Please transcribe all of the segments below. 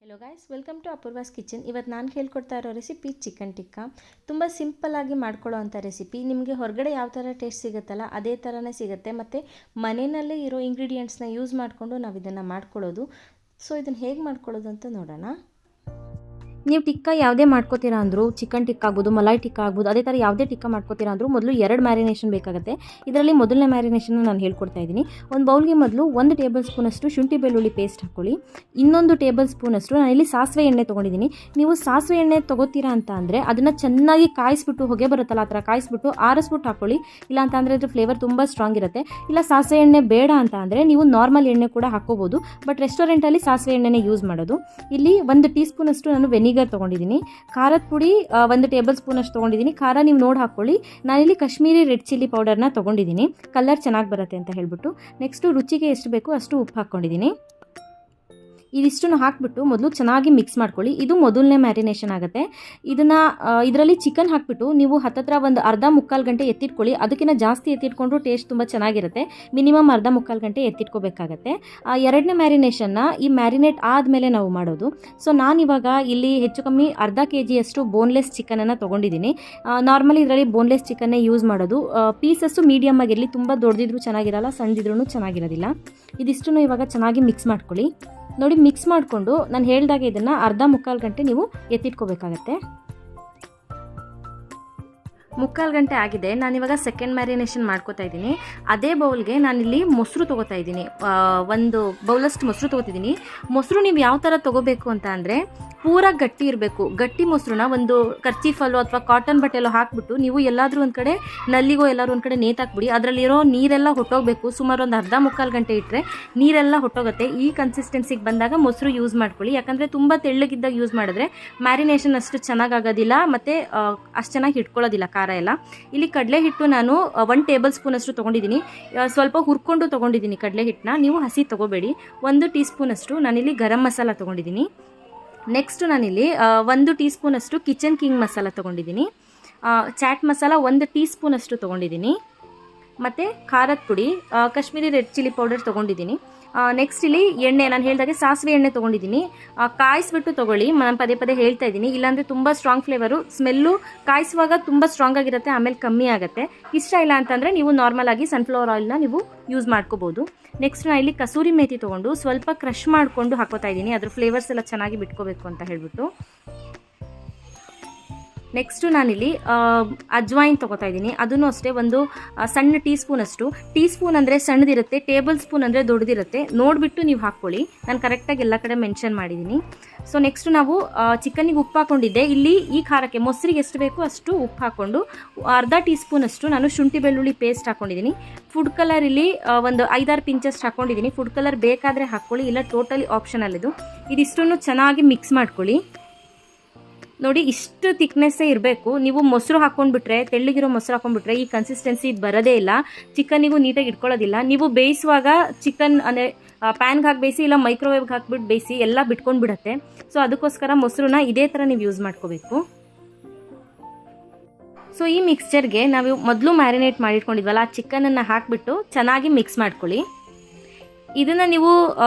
Hello guys, welcome to Apoorva's kitchen. ಇವತ್ತು ನಾನು ಹೇಳ್ಕೊಡ್ತಾ ಇರೋ ರೆಸಿಪಿ ಚಿಕನ್ ಟಿಕ್ಕಾ. ತುಂಬ ಸಿಂಪಲ್ಲಾಗಿ ಮಾಡ್ಕೊಳ್ಳೋ ಅಂಥ ರೆಸಿಪಿ. ನಿಮಗೆ ಹೊರಗಡೆ ಯಾವ ಥರ ಟೇಸ್ಟ್ ಸಿಗುತ್ತಲ್ಲ ಅದೇ ಥರನೇ ಸಿಗುತ್ತೆ, ಮತ್ತು ಮನೆಯಲ್ಲೇ ಇರೋ ಇಂಗ್ರೀಡಿಯೆಂಟ್ಸ್ನ ಯೂಸ್ ಮಾಡಿಕೊಂಡು ನಾವು ಇದನ್ನು ಮಾಡ್ಕೊಳ್ಳೋದು. ಸೊ ಇದನ್ನು ಹೇಗೆ ಮಾಡ್ಕೊಳ್ಳೋದು ಅಂತ ನೋಡೋಣ. ನೀವು ಟಿಕ್ಕಾ ಯಾವುದೇ ಮಾಡ್ಕೋತೀರಾ ಅಂದರೂ, ಚಿಕನ್ ಟಿಕ್ಕಾ ಆಗ್ಬೋದು, ಮಲಾಯ್ ಟಿಕ್ಕಾ ಆಗ್ಬೋದು, ಅದೇ ಥರ ಯಾವುದೇ ಟಿಕ್ಕಾ ಮಾಡ್ಕೋತೀರಾ ಅಂದರೂ ಮೊದಲು 2 ಮ್ಯಾರಿನೇಷನ್ ಬೇಕಾಗುತ್ತೆ. ಇದರಲ್ಲಿ ಮೊದಲನೇ ಮ್ಯಾರಿನೇಷನ್ ನಾನು ಹೇಳ್ಕೊಡ್ತಾ ಇದ್ದೀನಿ. ಒಂದು ಬೌಲ್ಗೆ ಮೊದಲು 1 ಟೇಬಲ್ ಸ್ಪೂನಷ್ಟು ಶುಂಠಿ ಬೆಳ್ಳುಳ್ಳಿ ಪೇಸ್ಟ್ ಹಾಕ್ಕೊಳ್ಳಿ. ಇನ್ನೊಂದು ಟೇಬಲ್ ಸ್ಪೂನಷ್ಟು ನಾನಿಲ್ಲಿ ಸಾಸಿವೆ ಎಣ್ಣೆ ತೊಗೊಂಡಿದ್ದೀನಿ. ನೀವು ಸಾಸಿವೆ ಎಣ್ಣೆ ತೊಗೋತೀರಾ ಅಂತ ಅಂದರೆ ಅದನ್ನು ಚೆನ್ನಾಗಿ ಕಾಯಿಸ್ಬಿಟ್ಟು, ಹೊಗೆ ಬರುತ್ತಲ್ಲ ಆ ಥರ ಕಾಯಿಸ್ಬಿಟ್ಟು ಆರಿಸ್ಬಿಟ್ಟು ಹಾಕ್ಕೊಳ್ಳಿ. ಇಲ್ಲ ಅಂತ ಅಂದರೆ ಅದ್ರ ಫ್ಲೇವರ್ ತುಂಬ ಸ್ಟ್ರಾಂಗ್ ಇರುತ್ತೆ. ಇಲ್ಲ ಸಾಸಿವೆ ಎಣ್ಣೆ ಬೇಡ ಅಂತ ಅಂದರೆ ನೀವು ನಾರ್ಮಲ್ ಎಣ್ಣೆ ಕೂಡ ಹಾಕ್ಕೋಬೋದು, ಬಟ್ ರೆಸ್ಟೋರೆಂಟಲ್ಲಿ ಸಾಸಿವೆ ಎಣ್ಣೆನೇ ಯೂಸ್ ಮಾಡೋದು. ಇಲ್ಲಿ 1 ಟೀ ಸ್ಪೂನಷ್ಟು ನಾನು ವೆನಿಗರ್ ತೊಗೊಂಡಿದ್ದೀನಿ. ಖಾರದ ಪುಡಿ 1 ಟೇಬಲ್ ಸ್ಪೂನ್ ಅಷ್ಟು ತೊಗೊಂಡಿದ್ದೀನಿ. ಖಾರ ನೀವು ನೋಡಿ ಹಾಕ್ಕೊಳ್ಳಿ. ನಾನಿಲ್ಲಿ ಕಾಶ್ಮೀರಿ ರೆಡ್ ಚಿಲ್ಲಿ ಪೌಡರ್ನ ತೊಗೊಂಡಿದ್ದೀನಿ, ಕಲರ್ ಚೆನ್ನಾಗಿ ಬರುತ್ತೆ ಅಂತ ಹೇಳ್ಬಿಟ್ಟು. ನೆಕ್ಸ್ಟು ರುಚಿಗೆ ಎಷ್ಟು ಬೇಕೋ ಅಷ್ಟು ಉಪ್ಪು ಹಾಕ್ಕೊಂಡಿದ್ದೀನಿ. ಇದಿಷ್ಟನ್ನು ಹಾಕಿಬಿಟ್ಟು ಮೊದಲು ಚೆನ್ನಾಗಿ ಮಿಕ್ಸ್ ಮಾಡ್ಕೊಳ್ಳಿ. ಇದು ಮೊದಲನೇ ಮ್ಯಾರಿನೇಷನ್ ಆಗುತ್ತೆ. ಇದರಲ್ಲಿ ಚಿಕನ್ ಹಾಕಿಬಿಟ್ಟು ನೀವು ಹತ್ತತ್ರ ಒಂದು ಅರ್ಧ ಮುಕ್ಕಾಲು ಗಂಟೆ ಎತ್ತಿಟ್ಕೊಳ್ಳಿ. ಅದಕ್ಕಿಂತ ಜಾಸ್ತಿ ಎತ್ತಿಟ್ಕೊಂಡ್ರು ಟೇಸ್ಟ್ ತುಂಬ ಚೆನ್ನಾಗಿರುತ್ತೆ. ಮಿನಿಮಮ್ ಅರ್ಧ ಮುಕ್ಕಾಲು ಗಂಟೆ ಎತ್ತಿಟ್ಕೋಬೇಕಾಗತ್ತೆ. 2ನೇ ಮ್ಯಾರಿನೇಷನ್ನ ಈ ಮ್ಯಾರಿನೇಟ್ ಆದಮೇಲೆ ನಾವು ಮಾಡೋದು. ಸೊ ನಾನಿವಾಗ ಇಲ್ಲಿ ಹೆಚ್ಚು ಕಮ್ಮಿ ಅರ್ಧ kg ಬೋನ್ಲೆಸ್ ಚಿಕನನ್ನು ತೊಗೊಂಡಿದ್ದೀನಿ. ನಾರ್ಮಲಿ ಇದರಲ್ಲಿ ಬೋನ್ಲೆಸ್ ಚಿಕನ್ನೇ ಯೂಸ್ ಮಾಡೋದು. ಪೀಸಸ್ಸು ಮೀಡಿಯಮ್ ಆಗಿರಲಿ, ತುಂಬ ದೊಡ್ಡದಿದ್ರೂ ಚೆನ್ನಾಗಿರಲ್ಲ, ಸಣ್ಣದಿದ್ರೂ ಚೆನ್ನಾಗಿರೋದಿಲ್ಲ. ಇದಿಷ್ಟನ್ನು ಇವಾಗ ಚೆನ್ನಾಗಿ ಮಿಕ್ಸ್ ಮಾಡ್ಕೊಳ್ಳಿ. ನೋಡಿ, ಮಿಕ್ಸ್ ಮಾಡಿಕೊಂಡು ನಾನು ಹೇಳಿದಾಗ ಇದನ್ನು ಅರ್ಧ ಮುಕ್ಕಾಲು ಗಂಟೆ ನೀವು ಎತ್ತಿಟ್ಕೋಬೇಕಾಗತ್ತೆ. ಮುಕ್ಕಾಲು ಗಂಟೆ ಆಗಿದೆ. ನಾನಿವಾಗ ಸೆಕೆಂಡ್ ಮ್ಯಾರಿನೇಷನ್ ಮಾಡ್ಕೋತಾ ಇದ್ದೀನಿ. ಅದೇ ಬೌಲ್ಗೆ ನಾನಿಲ್ಲಿ ಮೊಸರು ತೊಗೋತಾ ಇದ್ದೀನಿ. 1 ಬೌಲಷ್ಟು ಮೊಸರು ತೊಗೋತಿದ್ದೀನಿ. ಮೊಸರು ನೀವು ಯಾವ ಥರ ತೊಗೋಬೇಕು ಅಂತ ಅಂದರೆ ಪೂರ ಗಟ್ಟಿ ಇರಬೇಕು. ಗಟ್ಟಿ ಮೊಸರನ್ನ ಒಂದು ಕರ್ಚೀಫಲ್ಲೋ ಅಥವಾ ಕಾಟನ್ ಬಟ್ಟೆಲ್ಲೋ ಹಾಕ್ಬಿಟ್ಟು ನೀವು ಎಲ್ಲಾದರೂ ಒಂದು ಕಡೆ ನಲ್ಲಿಗೋ ಎಲ್ಲರೂ ಒಂದು ಕಡೆ ನೇತಾಕ್ಬಿಡಿ. ಅದರಲ್ಲಿರೋ ನೀರೆಲ್ಲ ಹೊಟ್ಟೋಗಬೇಕು. ಸುಮಾರು ಒಂದು ಅರ್ಧ ಮುಕ್ಕಾಲು ಗಂಟೆ ಇಟ್ಟರೆ ನೀರೆಲ್ಲ ಹೊಟ್ಟೋಗುತ್ತೆ. ಈ ಕನ್ಸಿಸ್ಟೆನ್ಸಿಗೆ ಬಂದಾಗ ಮೊಸರು ಯೂಸ್ ಮಾಡ್ಕೊಳ್ಳಿ. ಯಾಕಂದರೆ ತುಂಬ ತೆಳ್ಳಗಿದ್ದಾಗ ಯೂಸ್ ಮಾಡಿದ್ರೆ ಮ್ಯಾರಿನೇಷನ್ ಅಷ್ಟು ಚೆನ್ನಾಗಾಗೋದಿಲ್ಲ, ಮತ್ತು ಅಷ್ಟು ಚೆನ್ನಾಗಿ ಇಟ್ಕೊಳ್ಳೋದಿಲ್ಲ ಖಾರ ಎಲ್ಲ. ಇಲ್ಲಿ ಕಡಲೆ ಹಿಟ್ಟು ನಾನು 1 ಟೇಬಲ್ ಸ್ಪೂನಷ್ಟು ತೊಗೊಂಡಿದ್ದೀನಿ. ಸ್ವಲ್ಪ ಹುರ್ಕೊಂಡು ತೊಗೊಂಡಿದ್ದೀನಿ ಕಡಲೆ ಹಿಟ್ಟನ್ನ, ನೀವು ಹಸಿ ತೊಗೋಬೇಡಿ. 1 ಟೀ ಸ್ಪೂನಷ್ಟು ನಾನಿಲ್ಲಿ ಗರಂ ಮಸಾಲ ತೊಗೊಂಡಿದ್ದೀನಿ. ನೆಕ್ಸ್ಟು ನಾನಿಲ್ಲಿ 1 ಟೀ ಸ್ಪೂನಷ್ಟು ಕಿಚನ್ ಕಿಂಗ್ ಮಸಾಲ ತೊಗೊಂಡಿದ್ದೀನಿ. ಚಾಟ್ ಮಸಾಲ 1 ಟೀ ಸ್ಪೂನಷ್ಟು ತೊಗೊಂಡಿದ್ದೀನಿ. ಮತ್ತು ಖಾರದ ಪುಡಿ, ಕಾಶ್ಮೀರಿ ರೆಡ್ ಚಿಲ್ಲಿ ಪೌಡರ್ ತೊಗೊಂಡಿದ್ದೀನಿ. ನೆಕ್ಸ್ಟ್ ಇಲ್ಲಿ ಎಣ್ಣೆ, ನಾನು ಹೇಳಿದಾಗೆ ಸಾಸಿವೆ ಎಣ್ಣೆ ತೊಗೊಂಡಿದ್ದೀನಿ. ಕಾಯಿಸ್ಬಿಟ್ಟು ತೊಗೊಳ್ಳಿ, ನಾನು ಪದೇ ಪದೇ ಹೇಳ್ತಾ ಇದ್ದೀನಿ. ಇಲ್ಲಾಂದರೆ ತುಂಬ ಸ್ಟ್ರಾಂಗ್ ಫ್ಲೇವರು, ಸ್ಮೆಲ್ಲು ಕಾಯಿಸುವಾಗ ತುಂಬ ಸ್ಟ್ರಾಂಗ್ ಆಗಿರುತ್ತೆ, ಆಮೇಲೆ ಕಮ್ಮಿ ಆಗುತ್ತೆ. ಇಷ್ಟ ಇಲ್ಲ ಅಂತಂದರೆ ನೀವು ನಾರ್ಮಲ್ ಆಗಿ ಸನ್ಫ್ಲವರ್ ಆಯಿಲ್ನ ನೀವು ಯೂಸ್ ಮಾಡ್ಕೋಬೋದು. ನೆಕ್ಸ್ಟ್ ನಾನು ಇಲ್ಲಿ ಕಸೂರಿ ಮೇಥಿ ತೊಗೊಂಡು ಸ್ವಲ್ಪ ಕ್ರಷ್ ಮಾಡಿಕೊಂಡು ಹಾಕೋತಾ ಇದ್ದೀನಿ, ಅದ್ರ ಫ್ಲೇವರ್ಸ್ ಎಲ್ಲ ಚೆನ್ನಾಗಿ ಬಿಟ್ಕೋಬೇಕು ಅಂತ ಹೇಳ್ಬಿಟ್ಟು. ನೆಕ್ಸ್ಟು ನಾನಿಲ್ಲಿ ಅಜ್ವಾಯಿನ್ ತೊಗೋತಾ ಇದ್ದೀನಿ. ಅದನ್ನು ಅಷ್ಟೇ ಒಂದು ಸಣ್ಣ ಟೀ ಸ್ಪೂನಷ್ಟು. ಟೀ ಸ್ಪೂನ್ ಅಂದರೆ ಸಣ್ಣದಿರುತ್ತೆ, ಟೇಬಲ್ ಸ್ಪೂನ್ ಅಂದರೆ ದೊಡ್ಡದಿರುತ್ತೆ. ನೋಡಿಬಿಟ್ಟು ನೀವು ಹಾಕ್ಕೊಳ್ಳಿ. ನಾನು ಕರೆಕ್ಟಾಗಿ ಎಲ್ಲ ಕಡೆ ಮೆನ್ಷನ್ ಮಾಡಿದ್ದೀನಿ. ಸೊ ನೆಕ್ಸ್ಟು ನಾವು ಚಿಕನ್ನಿಗೆ ಉಪ್ಪು ಹಾಕ್ಕೊಂಡಿದ್ದೆ. ಇಲ್ಲಿ ಈ ಖಾರಕ್ಕೆ ಮೊಸರಿಗೆ ಎಷ್ಟು ಬೇಕೋ ಅಷ್ಟು ಉಪ್ಪು ಹಾಕ್ಕೊಂಡು ಅರ್ಧ ಟೀ ಸ್ಪೂನಷ್ಟು ನಾನು ಶುಂಠಿ ಬೆಳ್ಳುಳ್ಳಿ ಪೇಸ್ಟ್ ಹಾಕ್ಕೊಂಡಿದ್ದೀನಿ. ಫುಡ್ ಕಲರ್ ಇಲ್ಲಿ ಒಂದು 5-6 ಪಿಂಚಷ್ಟು ಹಾಕ್ಕೊಂಡಿದ್ದೀನಿ. ಫುಡ್ ಕಲರ್ ಬೇಕಾದರೆ ಹಾಕ್ಕೊಳ್ಳಿ, ಇಲ್ಲ ಟೋಟಲಿ ಆಪ್ಷನಲ್ ಇದು. ಇದಿಷ್ಟನ್ನು ಚೆನ್ನಾಗಿ ಮಿಕ್ಸ್ ಮಾಡ್ಕೊಳ್ಳಿ. ನೋಡಿ, ಇಷ್ಟು ಥಿಕ್ನೆಸ್ಸೇ ಇರಬೇಕು. ನೀವು ಮೊಸರು ಹಾಕ್ಕೊಂಡ್ಬಿಟ್ರೆ, ತೆಳ್ಳಗಿರೋ ಮೊಸರು ಹಾಕ್ಕೊಂಡ್ಬಿಟ್ರೆ ಈ ಕನ್ಸಿಸ್ಟೆನ್ಸಿ ಇದು ಬರೋದೇ ಇಲ್ಲ. ಚಿಕನ್ನಿಗೂ ನೀಟಾಗಿ ಇಟ್ಕೊಳ್ಳೋದಿಲ್ಲ. ನೀವು ಬೇಯಿಸುವಾಗ ಚಿಕನ್ ಅಂದರೆ ಪ್ಯಾನ್ಗೆ ಹಾಕಿ ಬೇಯಿಸಿ, ಇಲ್ಲ ಮೈಕ್ರೋವೇವ್ಗೆ ಹಾಕ್ಬಿಟ್ಟು ಬೇಯಿಸಿ, ಎಲ್ಲ ಬಿಟ್ಕೊಂಡು ಬಿಡುತ್ತೆ. ಸೊ ಅದಕ್ಕೋಸ್ಕರ ಮೊಸರನ್ನ ಇದೇ ಥರ ನೀವು ಯೂಸ್ ಮಾಡ್ಕೋಬೇಕು. ಸೊ ಈ ಮಿಕ್ಸ್ಚರ್ಗೆ ನಾವು ಮೊದಲು ಮ್ಯಾರಿನೇಟ್ ಮಾಡಿಟ್ಕೊಂಡಿದ್ವಲ್ಲ ಆ ಚಿಕನನ್ನು ಹಾಕಿಬಿಟ್ಟು ಚೆನ್ನಾಗಿ ಮಿಕ್ಸ್ ಮಾಡ್ಕೊಳ್ಳಿ. ಇದನ್ನು ನೀವು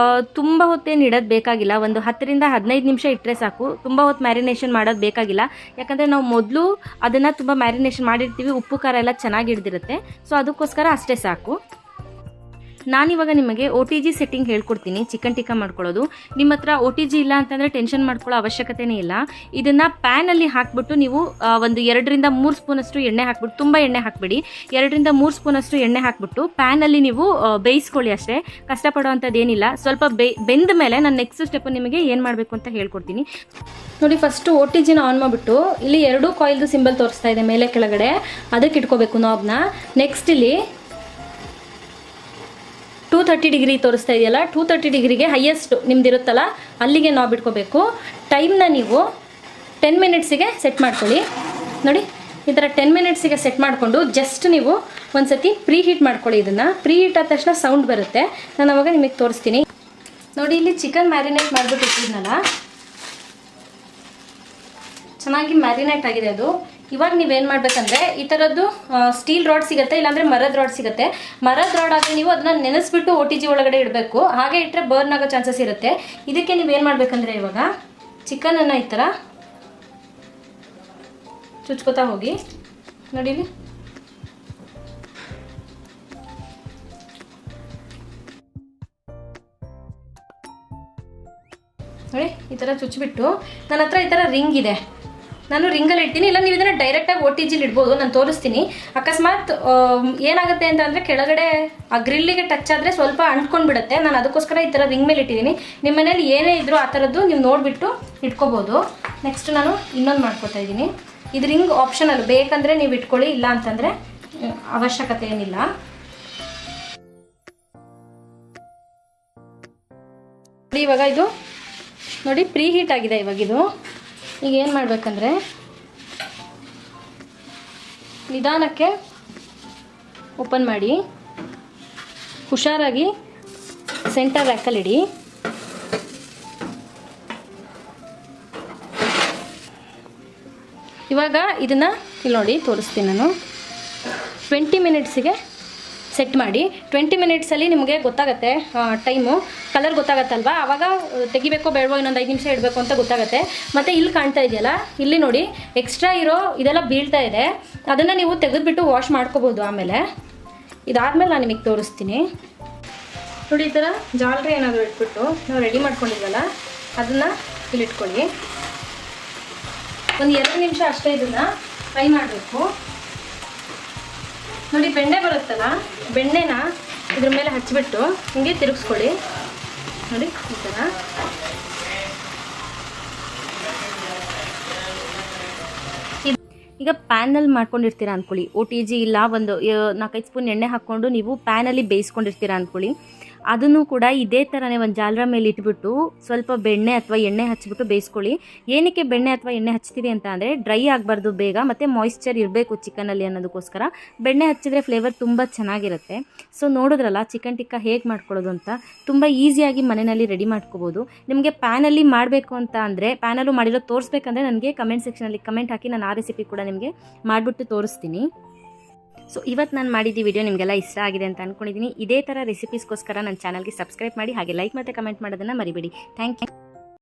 ತುಂಬ ಹೊತ್ತೇನು ಇಡೋದು ಬೇಕಾಗಿಲ್ಲ. ಒಂದು 10ರಿಂದ 15 ನಿಮಿಷ ಇಟ್ಟರೆ ಸಾಕು. ತುಂಬ ಹೊತ್ತು ಮ್ಯಾರಿನೇಷನ್ ಮಾಡೋದು ಬೇಕಾಗಿಲ್ಲ. ಯಾಕಂದರೆ ನಾವು ಮೊದಲು ಅದನ್ನು ತುಂಬ ಮ್ಯಾರಿನೇಷನ್ ಮಾಡಿರ್ತೀವಿ, ಉಪ್ಪು ಖಾರ ಎಲ್ಲ ಚೆನ್ನಾಗಿ ಹಿಡ್ದಿರುತ್ತೆ. ಸೊ ಅದಕ್ಕೋಸ್ಕರ ಅಷ್ಟೇ ಸಾಕು. ನಾನಿವಾಗ ನಿಮಗೆ OTG ಸೆಟ್ಟಿಂಗ್ ಹೇಳ್ಕೊಡ್ತೀನಿ. ಚಿಕನ್ ಟಿಕ್ಕಾ ಮಾಡ್ಕೊಳ್ಳೋದು. ನಿಮ್ಮ ಹತ್ರ OTG ಇಲ್ಲ ಅಂತಂದರೆ ಟೆನ್ಷನ್ ಮಾಡ್ಕೊಳ್ಳೋ ಅವಶ್ಯಕತೆನೇ ಇಲ್ಲ. ಇದನ್ನು ಪ್ಯಾನಲ್ಲಿ ಹಾಕ್ಬಿಟ್ಟು ನೀವು ಒಂದು 2ರಿಂದ 3 ಸ್ಪೂನಷ್ಟು ಎಣ್ಣೆ ಹಾಕ್ಬಿಟ್ಟು, ತುಂಬ ಎಣ್ಣೆ ಹಾಕಬೇಡಿ, 2ರಿಂದ 3 ಸ್ಪೂನಷ್ಟು ಎಣ್ಣೆ ಹಾಕ್ಬಿಟ್ಟು ಪ್ಯಾನಲ್ಲಿ ನೀವು ಬೇಯಿಸ್ಕೊಳ್ಳಿ ಅಷ್ಟೇ. ಕಷ್ಟಪಡೋವಂಥದ್ದು ಏನಿಲ್ಲ. ಸ್ವಲ್ಪ ಬೆಂದ ಮೇಲೆ ನಾನು ನೆಕ್ಸ್ಟ್ ಸ್ಟೆಪ್ಪು ನಿಮಗೆ ಏನು ಮಾಡಬೇಕು ಅಂತ ಹೇಳ್ಕೊಡ್ತೀನಿ. ನೋಡಿ, ಫಸ್ಟು OTGನ ಆನ್ ಮಾಡಿಬಿಟ್ಟು ಇಲ್ಲಿ 2 ಕಾಯಿಲ್ದು ಸಿಂಬಲ್ ತೋರಿಸ್ತಾ ಇದೆ ಮೇಲೆ ಕೆಳಗಡೆ, ಅದಕ್ಕೆ ಇಟ್ಕೋಬೇಕು ನಾಬ್ನ. ನೆಕ್ಸ್ಟ್ ಇಲ್ಲಿ 230 ಡಿಗ್ರಿ ತೋರಿಸ್ತಾ ಇದೆಯಲ್ಲ, 230 ಡಿಗ್ರಿಗೆ ಹೈಯೆಸ್ಟ್ ನಿಮ್ದಿರುತ್ತಲ್ಲ ಅಲ್ಲಿಗೆ ನಾಬ್ ಇಟ್ಕೋಬೇಕು. ಟೈಮ್ನ ನೀವು 10 ಮಿನಿಟ್ಸಿಗೆ ಸೆಟ್ ಮಾಡ್ಕೊಳ್ಳಿ. ನೋಡಿ, ಈ ಥರ 10 ಮಿನಿಟ್ಸಿಗೆ ಸೆಟ್ ಮಾಡಿಕೊಂಡು ಜಸ್ಟ್ ನೀವು ಒಂದು ಸತಿ ಪ್ರೀ ಹೀಟ್ ಮಾಡ್ಕೊಳ್ಳಿ. ಇದನ್ನು ಪ್ರೀ ಹೀಟ್ ಆದ ತಕ್ಷಣ ಸೌಂಡ್ ಬರುತ್ತೆ. ನಾನು ಅವಾಗ ನಿಮಗೆ ತೋರಿಸ್ತೀನಿ. ನೋಡಿ, ಇಲ್ಲಿ ಚಿಕನ್ ಮ್ಯಾರಿನೇಟ್ ಮಾಡಿಬಿಟ್ಟು ಇಟ್ಟಿದ್ನಲ್ಲ, ಚೆನ್ನಾಗಿ ಮ್ಯಾರಿನೇಟ್ ಆಗಿದೆ ಅದು. ಇವಾಗ ನೀವೇನು ಮಾಡಬೇಕಂದ್ರೆ ಈ ಥರದ್ದು ಸ್ಟೀಲ್ ರಾಡ್ ಸಿಗುತ್ತೆ, ಇಲ್ಲಾಂದರೆ ಮರದ ರಾಡ್ ಸಿಗುತ್ತೆ. ಮರದ ರಾಡ್ ಆಗಿ ನೀವು ಅದನ್ನ ನೆನೆಸ್ಬಿಟ್ಟು OTG ಒಳಗಡೆ ಇಡಬೇಕು. ಹಾಗೆ ಇಟ್ಟರೆ ಬರ್ನ್ ಆಗೋ ಚಾನ್ಸಸ್ ಇರುತ್ತೆ. ಇದಕ್ಕೆ ನೀವೇನು ಮಾಡಬೇಕಂದ್ರೆ ಇವಾಗ ಚಿಕನನ್ನು ಈ ಥರ ಚುಚ್ಕೋತಾ ಹೋಗಿ ನೋಡಿಲಿ. ನೋಡಿ ಈ ಥರ ಚುಚ್ಚಿಬಿಟ್ಟು ನನ್ನ ಹತ್ರ ಈ ಥರ ರಿಂಗ್ ಇದೆ, ನಾನು ರಿಂಗಲ್ಲಿ ಇಡ್ತೀನಿ. ಇಲ್ಲ ನೀವು ಇದನ್ನು ಡೈರೆಕ್ಟಾಗಿ OTGಲಿ ಇಡ್ಬೋದು, ನಾನು ತೋರಿಸ್ತೀನಿ. ಅಕಸ್ಮಾತ್ ಏನಾಗುತ್ತೆ ಅಂತ ಅಂದರೆ ಕೆಳಗಡೆ ಆ ಗ್ರಿಲ್ಲಿಗೆ ಟಚ್ ಆದರೆ ಸ್ವಲ್ಪ ಅಂಟ್ಕೊಂಡು ಬಿಡುತ್ತೆ. ನಾನು ಅದಕ್ಕೋಸ್ಕರ ಈ ಥರ ರಿಂಗ್ ಮೇಲೆ ಇಟ್ಟಿದ್ದೀನಿ. ನಿಮ್ಮ ಮನೇಲಿ ಏನೇ ಇದ್ರೂ ಆ ಥರದ್ದು ನೀವು ನೋಡಿಬಿಟ್ಟು ಇಟ್ಕೋಬೋದು. ನೆಕ್ಸ್ಟ್ ನಾನು ಇನ್ನೊಂದು ಮಾಡ್ಕೋತಾ ಇದ್ದೀನಿ. ಇದು ರಿಂಗ್ ಆಪ್ಷನಲ್, ಬೇಕಂದರೆ ನೀವು ಇಟ್ಕೊಳ್ಳಿ, ಇಲ್ಲ ಅಂತಂದರೆ ಅವಶ್ಯಕತೆ ಏನಿಲ್ಲ. ಇವಾಗ ಇದು ನೋಡಿ ಪ್ರೀ ಹೀಟ್ ಆಗಿದೆ. ಇವಾಗಿದು ಈಗ ಏನು ಮಾಡಬೇಕಂದ್ರೆ ನಿಧಾನಕ್ಕೆ ಓಪನ್ ಮಾಡಿ ಹುಷಾರಾಗಿ ಸೆಂಟರ್ ರ್ಯಾಕಲ್ಲಿ ಇಡಿ. ಇವಾಗ ಇದನ್ನು ಇಲ್ಲಿ ನೋಡಿ ತೋರಿಸ್ತೀನಿ ನಾನು. 20 ಮಿನಿಟ್ಸಿಗೆ ಸೆಟ್ ಮಾಡಿ. 20 ಮಿನಿಟ್ಸಲ್ಲಿ ನಿಮಗೆ ಗೊತ್ತಾಗುತ್ತೆ ಟೈಮು, ಕಲರ್ ಗೊತ್ತಾಗತ್ತಲ್ವಾ, ಆವಾಗ ತೆಗಿಬೇಕೋ ಬೇಡವೋ, ಇನ್ನೊಂದು 5 ನಿಮಿಷ ಇಡಬೇಕು ಅಂತ ಗೊತ್ತಾಗುತ್ತೆ. ಮತ್ತು ಇಲ್ಲಿ ಕಾಣ್ತಾ ಇದೆಯಲ್ಲ, ಇಲ್ಲಿ ನೋಡಿ ಎಕ್ಸ್ಟ್ರಾ ಇರೋ ಇದೆಲ್ಲ ಬೀಳ್ತಾ ಇದೆ, ಅದನ್ನು ನೀವು ತೆಗೆದುಬಿಟ್ಟು ವಾಶ್ ಮಾಡ್ಕೋಬೋದು. ಆಮೇಲೆ ಇದಾದಮೇಲೆ ನಾನು ನಿಮಗೆ ತೋರಿಸ್ತೀನಿ. ನೋಡಿ ಈ ಥರ ಜಾಲರಿ ಏನಾದರೂ ಇಟ್ಬಿಟ್ಟು ನಾವು ರೆಡಿ ಮಾಡ್ಕೊಂಡಿದ್ವಲ್ಲ ಅದನ್ನು ಇಲ್ಲಿ ಇಟ್ಕೊಳ್ಳಿ. ಒಂದು 2 ನಿಮಿಷ ಅಷ್ಟೇ ಇದನ್ನು ಫ್ರೈ ಮಾಡಬೇಕು. ನೋಡಿ ಬೆಣ್ಣೆ ಬರುತ್ತಲ್ಲ, ಬೆಣ್ಣೆನ ಇದ್ರ ಮೇಲೆ ಹಚ್ಚಿಬಿಟ್ಟು ಹಿಂಗೆ ತಿರುಗಿಸ್ಕೊಳ್ಳಿ. ನೋಡಿ ಈ ಥರ. ಈಗ ಪ್ಯಾನಲ್ಲಿ ಮಾಡ್ಕೊಂಡಿರ್ತೀರಾ ಅಂದ್ಕೊಳ್ಳಿ, OTG ಇಲ್ಲ ಒಂದು 4-5 ಸ್ಪೂನ್ ಎಣ್ಣೆ ಹಾಕ್ಕೊಂಡು ನೀವು ಪ್ಯಾನಲ್ಲಿ ಬೇಯಿಸ್ಕೊಂಡಿರ್ತೀರಾ ಅಂದ್ಕೊಳ್ಳಿ. ಅದನ್ನು ಕೂಡ ಇದೇ ಥರನೇ ಒಂದು ಜಾಲರ ಮೇಲೆ ಇಟ್ಬಿಟ್ಟು ಸ್ವಲ್ಪ ಬೆಣ್ಣೆ ಅಥವಾ ಎಣ್ಣೆ ಹಚ್ಚಿಬಿಟ್ಟು ಬೇಯಿಸ್ಕೊಳ್ಳಿ. ಏನಕ್ಕೆ ಬೆಣ್ಣೆ ಅಥವಾ ಎಣ್ಣೆ ಹಚ್ತೀವಿ ಅಂತ ಅಂದರೆ ಡ್ರೈ ಆಗಬಾರ್ದು ಬೇಗ, ಮತ್ತು ಮಾಯಿಶ್ಚರ್ ಇರಬೇಕು ಚಿಕನಲ್ಲಿ ಅನ್ನೋದಕ್ಕೋಸ್ಕರ ಬೆಣ್ಣೆ ಹಚ್ಚಿದ್ರೆ ಫ್ಲೇವರ್ ತುಂಬ ಚೆನ್ನಾಗಿರುತ್ತೆ. ಸೊ ನೋಡಿದ್ರಲ್ಲ ಚಿಕನ್ ಟಿಕ್ಕಾ ಹೇಗೆ ಮಾಡ್ಕೊಳ್ಳೋದು ಅಂತ, ತುಂಬ ಈಸಿಯಾಗಿ ಮನೆಯಲ್ಲಿ ರೆಡಿ ಮಾಡ್ಕೋಬೋದು. ನಿಮಗೆ ಪ್ಯಾನಲ್ಲಿ ಮಾಡಬೇಕು ಅಂತ ಅಂದರೆ, ಪ್ಯಾನಲ್ಲೂ ಮಾಡಿರೋ ತೋರಿಸ್ಬೇಕಂದ್ರೆ ನನಗೆ ಕಮೆಂಟ್ ಸೆಕ್ಷನಲ್ಲಿ ಕಮೆಂಟ್ ಹಾಕಿ, ನಾನು ಆ ರೆಸಿಪಿ ಕೂಡ ನಿಮಗೆ ಮಾಡಿಬಿಟ್ಟು ತೋರಿಸ್ತೀನಿ. ಸೊ ಇವತ್ತು ನಾನು ಮಾಡಿದ್ದು ವಿಡಿಯೋ ನಿಮಗೆಲ್ಲ ಇಷ್ಟ ಆಗಿದೆ ಅಂತ ಅಂದ್ಕೊಂಡಿದ್ದೀನಿ. ಇದೇ ಥರ ರೆಸಿಪೀಸ್ಗೋಸ್ಕರ ನನ್ನ ಚಾನಲ್ಗೆ ಸಬ್ಸ್ಕ್ರೈಬ್ ಮಾಡಿ, ಹಾಗೆ ಲೈಕ್ ಮತ್ತು ಕಮೆಂಟ್ ಮಾಡೋದನ್ನು ಮರಿಬೇಡಿ. Thank you.